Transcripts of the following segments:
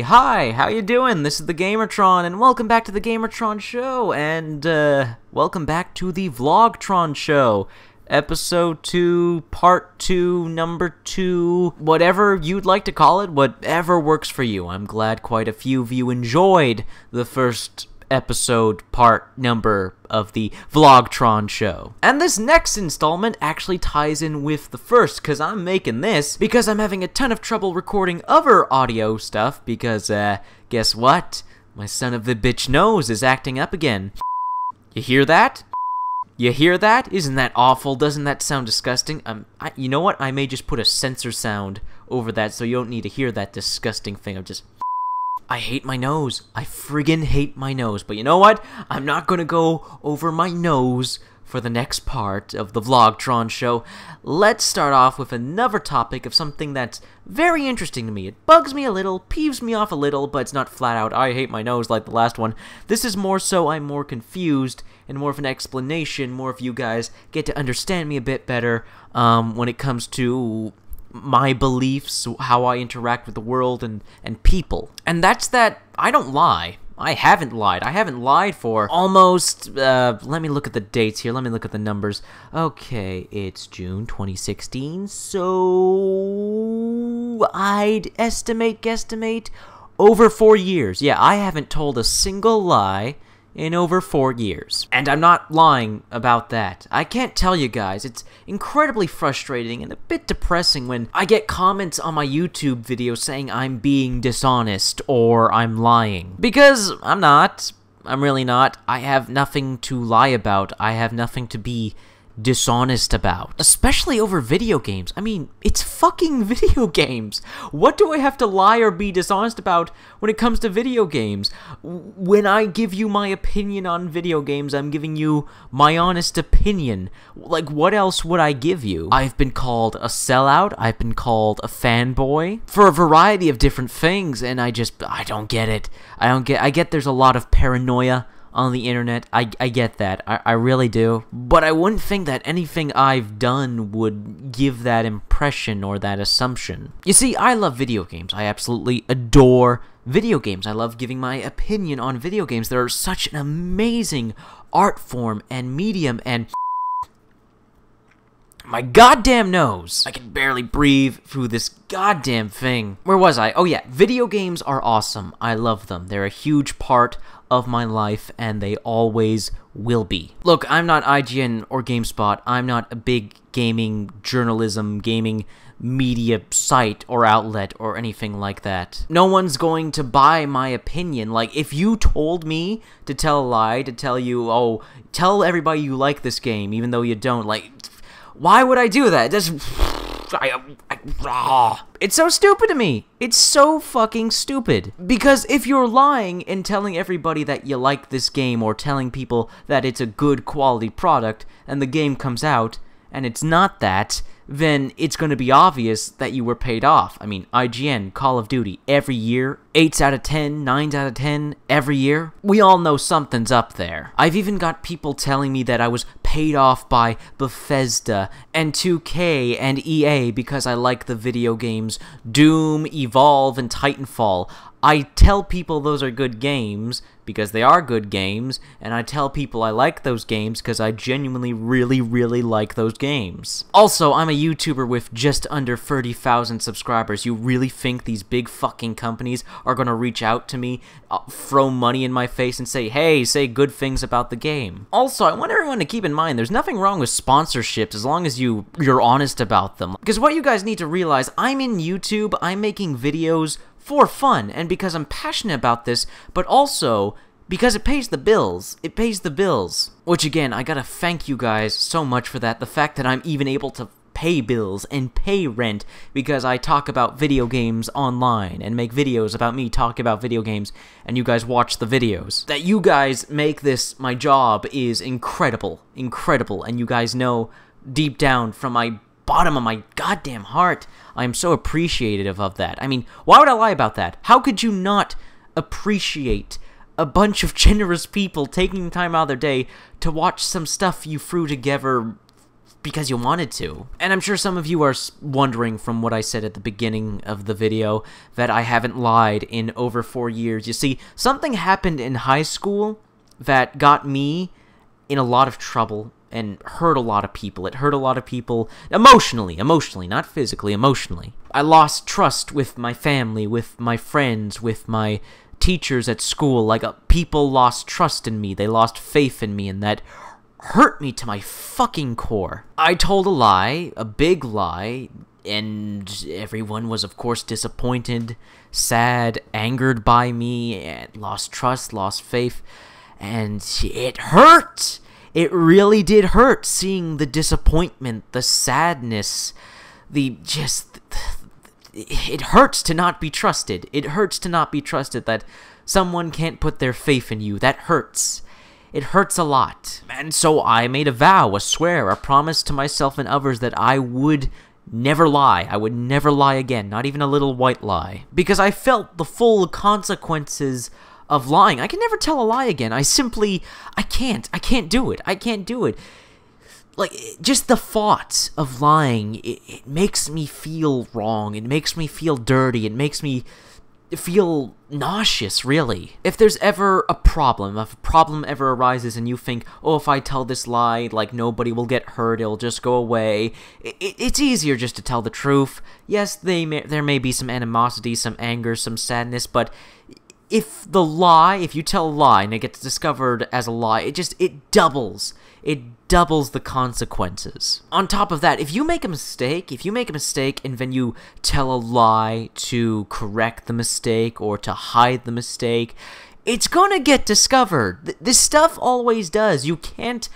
Hi, how you doing? This is the Gamertron, and welcome back to the Gamertron Show, and, welcome back to the VlogTron Show. Episode 2, Part 2, Number 2, whatever you'd like to call it, whatever works for you. I'm glad quite a few of you enjoyed the first episode number of the VlogTron Show. And this next installment actually ties in with the first, because I'm making this because I'm having a ton of trouble recording other audio stuff, because, guess what? My son of the bitch nose is acting up again. You hear that? You hear that? Isn't that awful? Doesn't that sound disgusting? You know what? I may just put a censor sound over that so you don't need to hear that disgusting thing of just... I hate my nose. I friggin' hate my nose. But you know what? I'm not gonna go over my nose for the next part of the VlogTron Show. Let's start off with another topic of something that's very interesting to me. It bugs me a little, peeves me off a little, but it's not flat out, I hate my nose like the last one. This is more so I'm more confused and more of an explanation, more of you guys get to understand me a bit better when it comes to my beliefs, how I interact with the world and people. And that's that I don't lie. I haven't lied. I haven't lied for almost, let me look at the dates here. Let me look at the numbers. Okay, it's June 2016, so I'd guesstimate, over 4 years. Yeah, I haven't told a single lie in over 4 years. And I'm not lying about that. I can't tell you guys, it's incredibly frustrating and a bit depressing when I get comments on my YouTube video saying I'm being dishonest or I'm lying. Because I'm not. I'm really not. I have nothing to lie about. I have nothing to be dishonest about. Especially over video games. I mean, it's fucking video games. What do I have to lie or be dishonest about when it comes to video games? When I give you my opinion on video games, I'm giving you my honest opinion. Like, what else would I give you? I've been called a sellout. I've been called a fanboy for a variety of different things, and I don't get it. I get there's a lot of paranoia on the internet. I get that. I really do. But I wouldn't think that anything I've done would give that impression or that assumption. You see, I love video games. I absolutely adore video games. I love giving my opinion on video games. They're such an amazing art form and medium, and my goddamn nose. I can barely breathe through this goddamn thing. Where was I? Oh yeah, video games are awesome. I love them. They're a huge part of my life, and they always will be. Look, I'm not IGN or GameSpot. I'm not a big gaming journalism, gaming media site or outlet or anything like that. No one's going to buy my opinion. Like, if you told me to tell a lie, to tell you, oh, tell everybody you like this game, even though you don't, like, why would I do that? It's so stupid to me. It's so fucking stupid. Because if you're lying and telling everybody that you like this game, or telling people that it's a good quality product, and the game comes out, and it's not that, then it's going to be obvious that you were paid off. I mean, IGN, Call of Duty, every year, 8s out of 10, 9s out of 10, every year. We all know something's up there. I've even got people telling me that I was paid off by Bethesda and 2K and EA because I like the video games Doom, Evolve, and Titanfall. I tell people those are good games because they are good games, and I tell people I like those games because I genuinely really like those games. Also, I'm a YouTuber with just under 30,000 subscribers. You really think these big fucking companies are gonna reach out to me, throw money in my face, and say, hey, say good things about the game? Also, I want everyone to keep in mind, there's nothing wrong with sponsorships as long as you're honest about them. Because what you guys need to realize, I'm in YouTube, I'm making videos for fun, and because I'm passionate about this, but also because it pays the bills. It pays the bills. Which, again, I gotta thank you guys so much for that. The fact that I'm even able to pay bills and pay rent because I talk about video games online and make videos about me talking about video games, and you guys watch the videos. That you guys make this my job is incredible, and you guys know deep down from my bottom of my goddamn heart, I'm so appreciative of that. I mean, why would I lie about that? How could you not appreciate a bunch of generous people taking time out of their day to watch some stuff you threw together because you wanted to. And I'm sure some of you are wondering from what I said at the beginning of the video that I haven't lied in over 4 years. You see, something happened in high school that got me in a lot of trouble and hurt a lot of people. It hurt a lot of people emotionally, not physically, emotionally. I lost trust with my family, with my friends, with my teachers at school. Like, people lost trust in me. They lost faith in me, and that hurt me to my fucking core. I told a lie, a big lie, and everyone was, of course, disappointed, sad, angered by me, and lost trust, lost faith, and it hurt! It really did hurt seeing the disappointment, the sadness, it hurts to not be trusted. It hurts to not be trusted that someone can't put their faith in you. That hurts. It hurts a lot. And so I made a vow, a swear, a promise to myself and others that I would never lie. I would never lie again, not even a little white lie. Because I felt the full consequences of lying. I can never tell a lie again. I can't. I can't do it. I can't do it. Like, just the thought of lying, it makes me feel wrong. It makes me feel dirty. It makes me feel nauseous, really. If there's ever a problem, if a problem ever arises and you think, oh, if I tell this lie, like, nobody will get hurt, it'll just go away, it's easier just to tell the truth. Yes, there may be some animosity, some anger, some sadness, but if you tell a lie and it gets discovered as a lie, it doubles the consequences. On top of that, if you make a mistake and then you tell a lie to correct the mistake or to hide the mistake, it's gonna get discovered. This stuff always does. You can't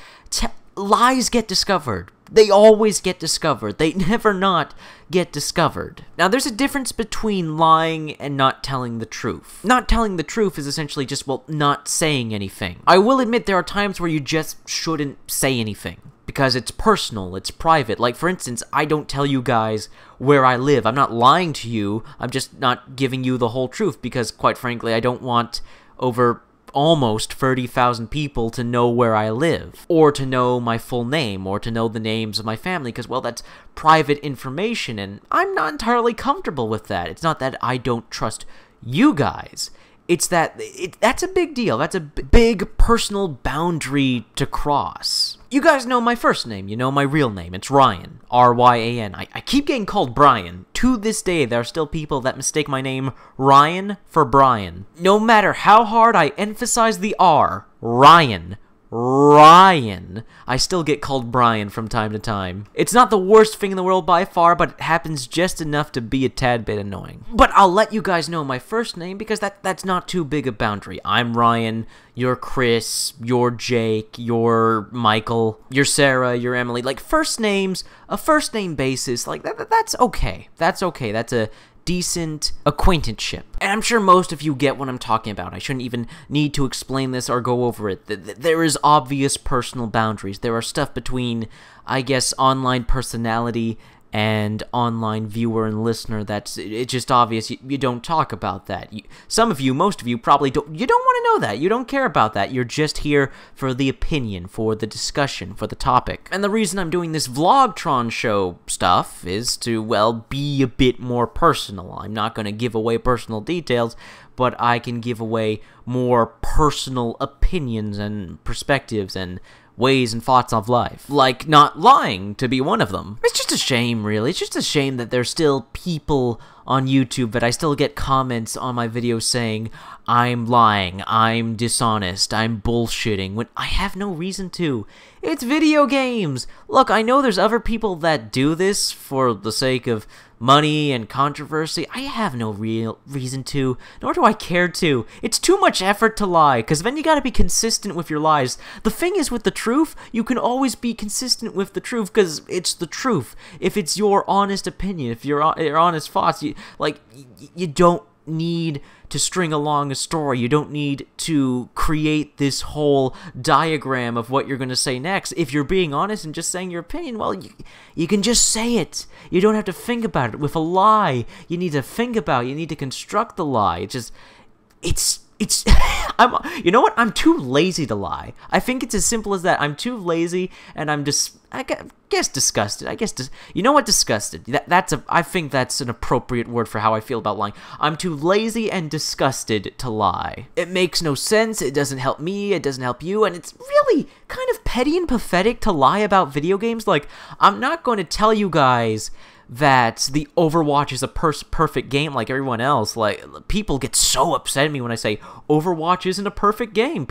lies get discovered. They always get discovered. They never not get discovered. Now, there's a difference between lying and not telling the truth. Not telling the truth is essentially just, well, not saying anything. I will admit there are times where you just shouldn't say anything, because it's personal, it's private. Like, for instance, I don't tell you guys where I live. I'm not lying to you, I'm just not giving you the whole truth, because, quite frankly, I don't want over almost 30,000 people to know where I live, or to know my full name, or to know the names of my family, because, well, that's private information, and I'm not entirely comfortable with that. It's not that I don't trust you guys. It's that that's a big deal. That's a big personal boundary to cross. You guys know my first name. You know my real name. It's Ryan. R-Y-A-N. I keep getting called Brian. To this day, there are still people that mistake my name, Ryan, for Brian. No matter how hard I emphasize the R, Ryan, I still get called Brian from time to time. It's not the worst thing in the world by far, but it happens just enough to be a tad bit annoying. But I'll let you guys know my first name, because that's not too big a boundary. I'm Ryan, you're Chris, you're Jake, you're Michael, you're Sarah, you're Emily. Like, first names, a first name basis, like, that's okay. That's okay. That's a decent acquaintanceship. And I'm sure most of you get what I'm talking about. I shouldn't even need to explain this or go over it. There is obvious personal boundaries. There are stuff between, I guess, online personality and online viewer and listener it's just obvious. You don't talk about that. Some of you, most of you, probably don't. You don't want to know that. You don't care about that. You're just here for the opinion, for the discussion, for the topic. And the reason I'm doing this VlogTron Show stuff is to, well, be a bit more personal. I'm not going to give away personal details, but I can give away more personal opinions and perspectives and ways and thoughts of life. Like not lying to be one of them. It's just a shame, really. It's just a shame that there's still people on YouTube that I still get comments on my videos saying, I'm lying, I'm dishonest, I'm bullshitting, when I have no reason to. It's video games! Look, I know there's other people that do this for the sake of money and controversy. I have no real reason to, nor do I care to. It's too much effort to lie, because then you gotta be consistent with your lies. The thing is, with the truth, you can always be consistent with the truth, because it's the truth. If it's your honest opinion, if your honest thoughts, you don't need to string along a story. You don't need to create this whole diagram of what you're going to say next. If you're being honest and just saying your opinion, well, you can just say it. You don't have to think about it. With a lie, you need to think about it. You need to construct the lie. It's it's you know what? I'm too lazy to lie. I think it's as simple as that. I'm too lazy, and I'm just, I guess disgusted. You know what? Disgusted. I think that's an appropriate word for how I feel about lying. I'm too lazy and disgusted to lie. It makes no sense. It doesn't help me. It doesn't help you, and it's really kind of petty and pathetic to lie about video games. Like, I'm not going to tell you guys that the Overwatch is a perfect game like everyone else. Like, people get so upset at me when I say Overwatch isn't a perfect game.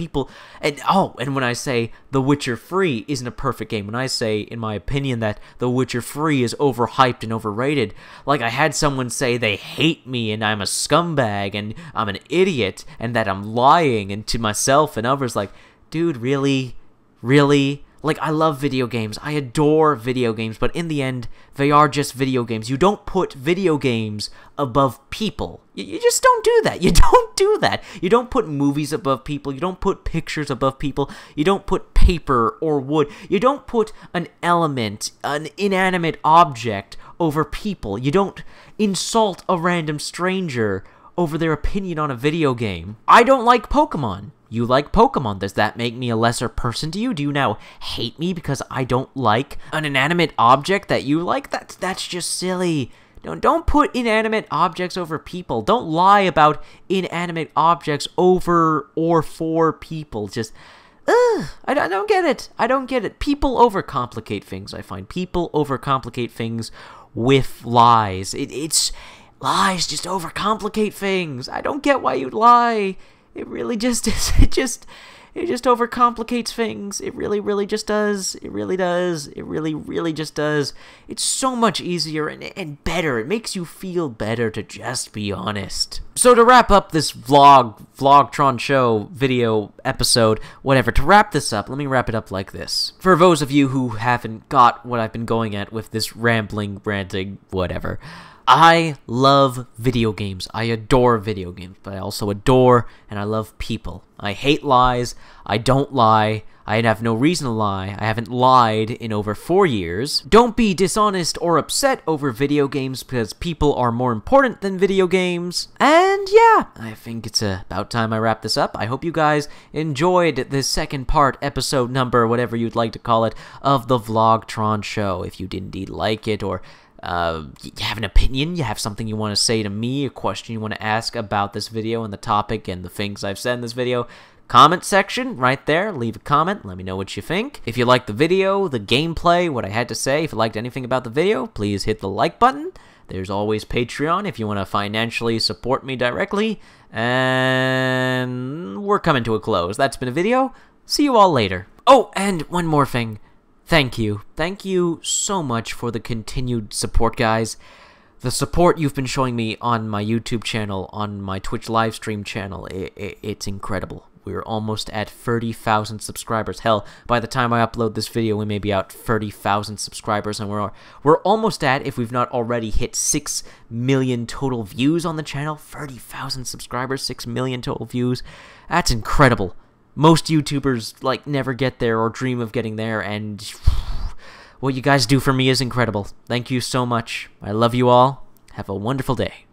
And when I say The Witcher 3 isn't a perfect game, when I say, in my opinion, that The Witcher 3 is overhyped and overrated, like I had someone say they hate me and I'm a scumbag and I'm an idiot and that I'm lying, and to myself and others, like, dude, really? Really? Like, I love video games. I adore video games, but in the end, they are just video games. You don't put video games above people. You just don't do that. You don't do that. You don't put movies above people. You don't put pictures above people. You don't put paper or wood. You don't put an element, an inanimate object over people. You don't insult a random stranger over their opinion on a video game. I don't like Pokemon. You like Pokemon. Does that make me a lesser person to you? Do you now hate me because I don't like an inanimate object that you like? That's just silly. Don't put inanimate objects over people. Don't lie about inanimate objects over or for people. Just, I don't get it. I don't get it. People overcomplicate things, I find. People overcomplicate things with lies. Lies just overcomplicate things. I don't get why you lie. It really just is. It just overcomplicates things. It really just does. It really does. It really just does. It's so much easier and better. It makes you feel better to just be honest. So to wrap up this VlogTron Show video episode, whatever, to wrap this up, let me wrap it up like this. For those of you who haven't got what I've been going at with this rambling, ranting, whatever, I love video games. I adore video games, but I also adore and I love people. I hate lies. I don't lie. I have no reason to lie. I haven't lied in over 4 years. Don't be dishonest or upset over video games because people are more important than video games. And yeah, I think it's about time I wrap this up. I hope you guys enjoyed this second part, episode number, whatever you'd like to call it, of the VlogTron Show. If you did indeed like it, or you have an opinion, you have something you want to say to me, a question you want to ask about this video and the topic and the things I've said in this video, comment section right there, leave a comment, let me know what you think. If you liked the video, the gameplay, what I had to say, if you liked anything about the video, please hit the like button. There's always Patreon if you want to financially support me directly, and we're coming to a close. That's been a video. See you all later. Oh, and one more thing. Thank you. Thank you so much for the continued support, guys. The support you've been showing me on my YouTube channel, on my Twitch livestream channel, it's incredible. We're almost at 30,000 subscribers. Hell, by the time I upload this video, we may be at 30,000 subscribers, and we're almost at, if we've not already hit 6 million total views on the channel. 30,000 subscribers, 6 million total views. That's incredible. Most YouTubers, like, never get there or dream of getting there, and what you guys do for me is incredible. Thank you so much. I love you all. Have a wonderful day.